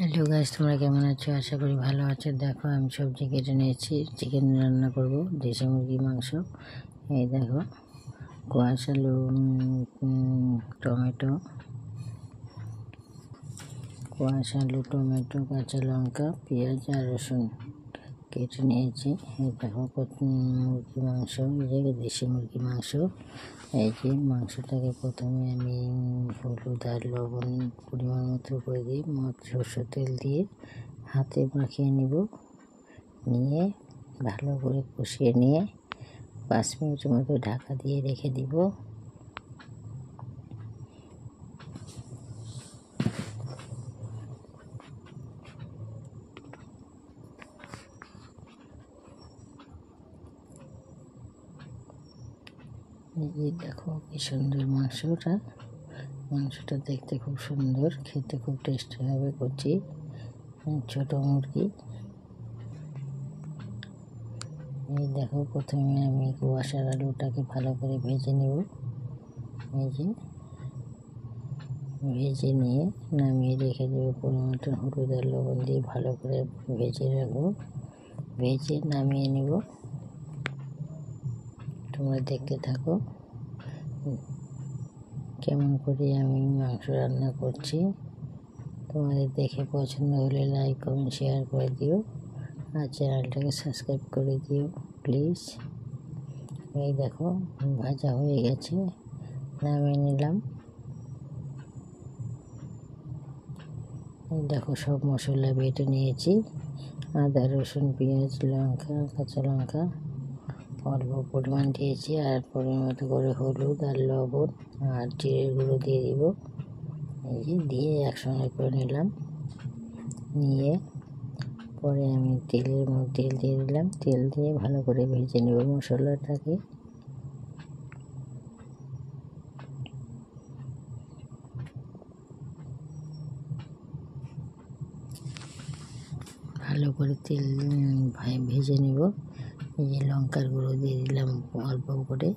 Hello guys, তোমরা কেমন আছো? আশা করি ভালো আছো। দেখো, আমি সবজি কেটে নিয়েছি, চিকেন রান্না করব, দেশি মুরগি মাংস। এই দেখো, কোয়াশ আলু, টমেটো, কাঁচা লঙ্কা, পেঁয়াজ আর রসুন কেটে নিয়েছি। এই দেখো, মুরগি মাংস, এই যে দেশি মুরগি মাংস। এই যে মাংসটাকে প্রথমে আমি হলুদ আর লবণ পরিমাণ মতো করে দিয়ে সরষের তেল দিয়ে হাতে মাখিয়ে নিয়ে ভালো করে কষিয়ে নিয়ে 5 মিনিটের মতো ঢাকা দিয়ে রেখে দিব। এই দেখো কি সুন্দর মাংসটা দেখতে খুব সুন্দর, খেতে খুব টেস্টি হবে। কচি ছোট মুরগি। এই দেখো, প্রথমে আমি কুয়াশার আলুটাকে ভালো করে ভেজে নেব। এই যে ভেজে নিয়ে নামিয়ে রেখে দেবো। পরিমাণ হলুদ আর লবণ দিয়ে ভালো করে ভেজে রাখবো। ভেজে নামিয়ে নেব। তোমরা দেখতে থাকো কেমন করে আমি মাংস রান্না করছি। তোমাদের দেখে পছন্দ হলে লাইক, কমেন্ট, শেয়ার করে দিও আর চ্যানেলটাকে সাবস্ক্রাইব করে দিও প্লিজ। এই দেখো, ভাজা হয়ে গেছে, নামিয়ে নিলাম। এই দেখো, সব মশলা বেটে নিয়েছি। আদা, রসুন, পেঁয়াজ, লঙ্কা, কাঁচা লঙ্কা অল্প পরিমাণ দিয়েছি। আর পরিমাণ মতো করে হলুদ আর লবণ আর জিরের গুঁড়ো দিয়ে দিব। এই যে দিয়ে একসঙ্গে করে নিলাম। নিয়ে পরে আমি তেল দিয়ে দিলাম। তেল দিয়ে ভালো করে ভেজে নেব মশলাটাকে। ভালো করে তেল ভেজে নেব। এই যে লঙ্কার গুঁড়ো দিয়ে দিলাম অল্প করে।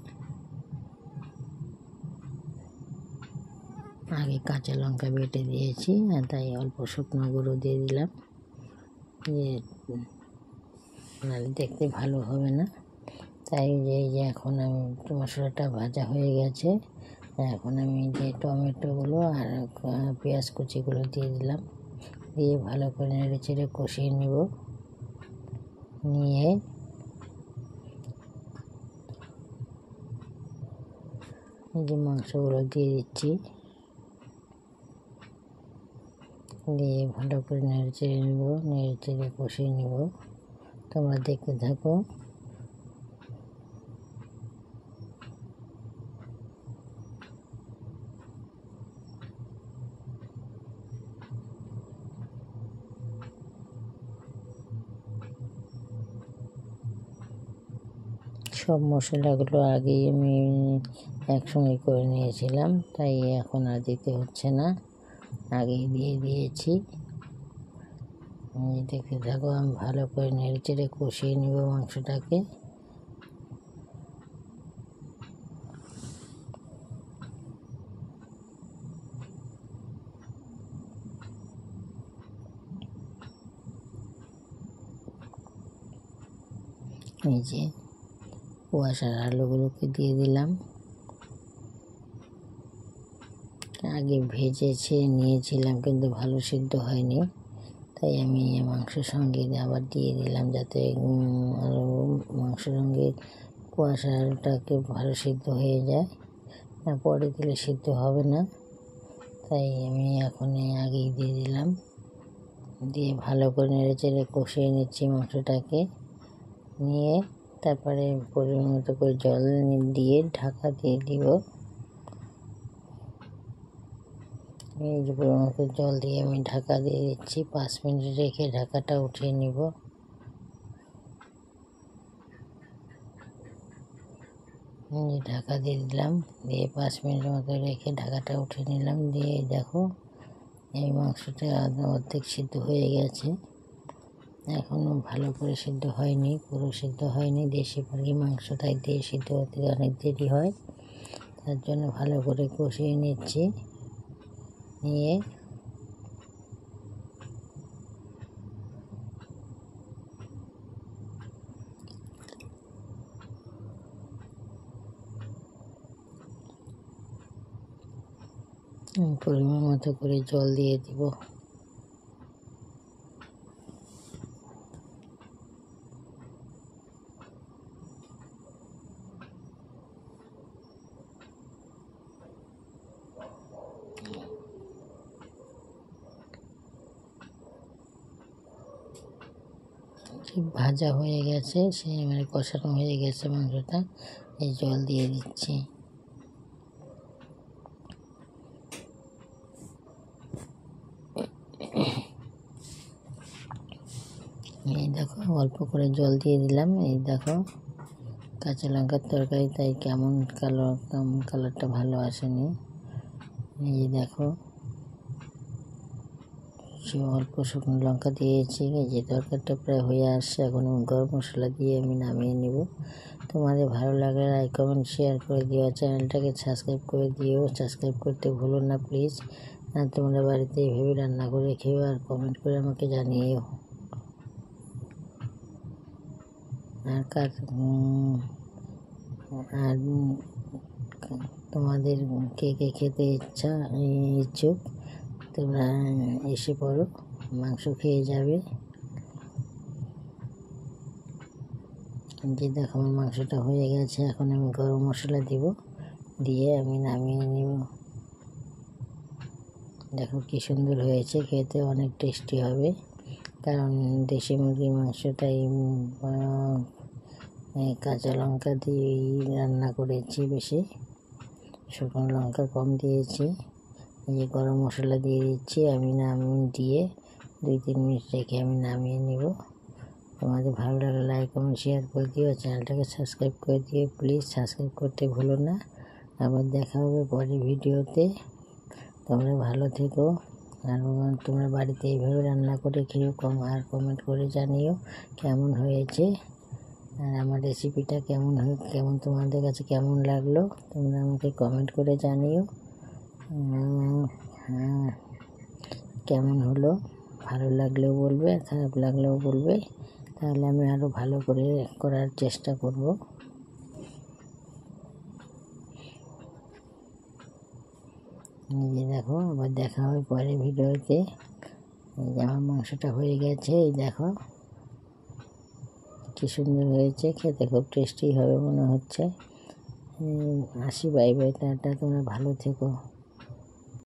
আগে কাঁচা লঙ্কা বেটে দিয়েছি, আর তাই অল্প শুকনো গুঁড়ো দিয়ে দিলাম। নাহলে দেখতে ভালো হবে না। তাই এই যে এখন আমি মশলাটা ভাজা হয়ে গেছে। এখন আমি যে টমেটোগুলো আর পেঁয়াজ কুচিগুলো দিয়ে দিলাম। দিয়ে ভালো করে নেড়ে চেড়ে কষিয়ে নেব। নিয়ে এই যে মাংসগুলো দিয়ে দিচ্ছি। দিয়ে ভালো করে নেড়ে চেড়ে নেব, নেড়ে চেড়ে কষিয়ে নেব। তোমরা দেখতে থাকো। সব মশলাগুলো আগেই আমি একসঙ্গে করে নিয়েছিলাম, তাই এখন আর দিতে হচ্ছে না, আগেই দিয়ে দিয়েছি। দেখতে থাকো, আমি ভালো করে নেড়ে চেড়ে কষিয়ে নেব মাংসটাকে। এই যে কুয়াশার আলুগুলোকে দিয়ে দিলাম। আগে ভেজেছে নিয়েছিলাম, কিন্তু ভালো সিদ্ধ হয়নি, তাই আমি মাংসের সঙ্গে আবার দিয়ে দিলাম, যাতে আলু মাংসের সঙ্গে কুয়াশার আলুটাকে ভালো সিদ্ধ হয়ে যায়। না পরে দিলে সিদ্ধ হবে না, তাই আমি এখন আগেই দিয়ে দিলাম। দিয়ে ভালো করে নেড়ে চেড়ে কষিয়ে নিচ্ছি মাংসটাকে। নিয়ে তারপরে পরিমাণ মতো করে জল দিয়ে ঢাকা দিয়ে দিব। এই যে পরিমাণ মতো জল দিয়ে আমি ঢাকা দিয়ে দিচ্ছি। 5 মিনিট রেখে ঢাকাটা উঠিয়ে নিব। ঢাকা দিয়ে দিলাম, দিয়ে 5 মিনিটের মতো রেখে ঢাকাটা উঠিয়ে নিলাম। দিয়ে দেখো, এই মাংসটা অর্ধেক সিদ্ধ হয়ে গেছে, এখনও ভালো করে সিদ্ধ হয়নি, পুরো সিদ্ধ হয়নি। দেশি মুরগি মাংস, তাই দিয়ে সিদ্ধ হতে অনেক দেরি হয়, তার জন্য ভালো করে কষিয়ে নিচ্ছি। নিয়ে পরিমাণ মতো করে জল দিয়ে দিব। ভাজা হয়ে গেছে, সে মানে কষানো হয়ে গেছে মাংসটা, এই জল দিয়ে দিচ্ছি। এই দেখো অল্প করে জল দিয়ে দিলাম। এই দেখো কাঁচা লঙ্কার তরকারি, তাই কেমন কালারটা ভালো আসেনি। এই দেখো সে অল্প শুকনো লঙ্কা দিয়েছি। এই যে তরকারিটা প্রায় হয়ে আসছে, এখন গরম মশলা দিয়ে আমি নামিয়ে নেব। তোমাদের ভালো লাগলে লাইক কমেন্ট শেয়ার করে দিও, চ্যানেলটাকে সাবস্ক্রাইব করে দিও। সাবস্ক্রাইব করতে ভুলো না প্লিজ। আর তোমরা বাড়িতে এইভাবে রান্না করে খেও আর কমেন্ট করে আমাকে জানিও। আর তোমাদের কে কে খেতে ইচ্ছুক তোমরা এসে পড়ো, মাংস খেয়ে যাবে। যে দেখো আমার মাংসটা হয়ে গেছে, এখন আমি গরম মশলা দিব, দিয়ে আমি নামিয়ে নিব। দেখো কি সুন্দর হয়েছে, খেতে অনেক টেস্টি হবে, কারণ দেশি মুরগির মাংসটাই কাঁচা লঙ্কা দিয়েই রান্না করেছি বেশি, শুকনো লঙ্কা কম দিয়েছি। এই যে গরম মশলা দিয়ে দিচ্ছি, আমি দিয়ে 2-3 মিনিট রেখে আমি নামিয়ে নিব। তোমাদের ভালো লাগলে লাইক কমেন্ট শেয়ার করে দিও, চ্যানেলটাকে সাবস্ক্রাইব করে দিও প্লিজ। সাবস্ক্রাইব করতে ভুলো না। আবার দেখা হবে পরের ভিডিওতে। তোমরা ভালো থেকো, আর তোমরা বাড়িতে এইভাবে রান্না করে খেয়েও কমেন্ট করে জানিও কেমন হয়েছে, আর আমার রেসিপিটা কেমন তোমাদের কাছে কেমন লাগলো তোমরা আমাকে কমেন্ট করে জানিও। কেমন হলো ভালো লাগলেও বলবে, খারাপ লাগলেও বলবে, তাহলে আমি আরও ভালো করে করার চেষ্টা করব। এই দেখো আবার দেখা হবে পরের ভিডিওতে। এই যে আমার মাংসটা হয়ে গেছে, এই দেখো কি সুন্দর হয়েছে, খেতে খুব টেস্টি হবে মনে হচ্ছে। আসি, বাই বাই, টাটা, তোমরা ভালো থেকো।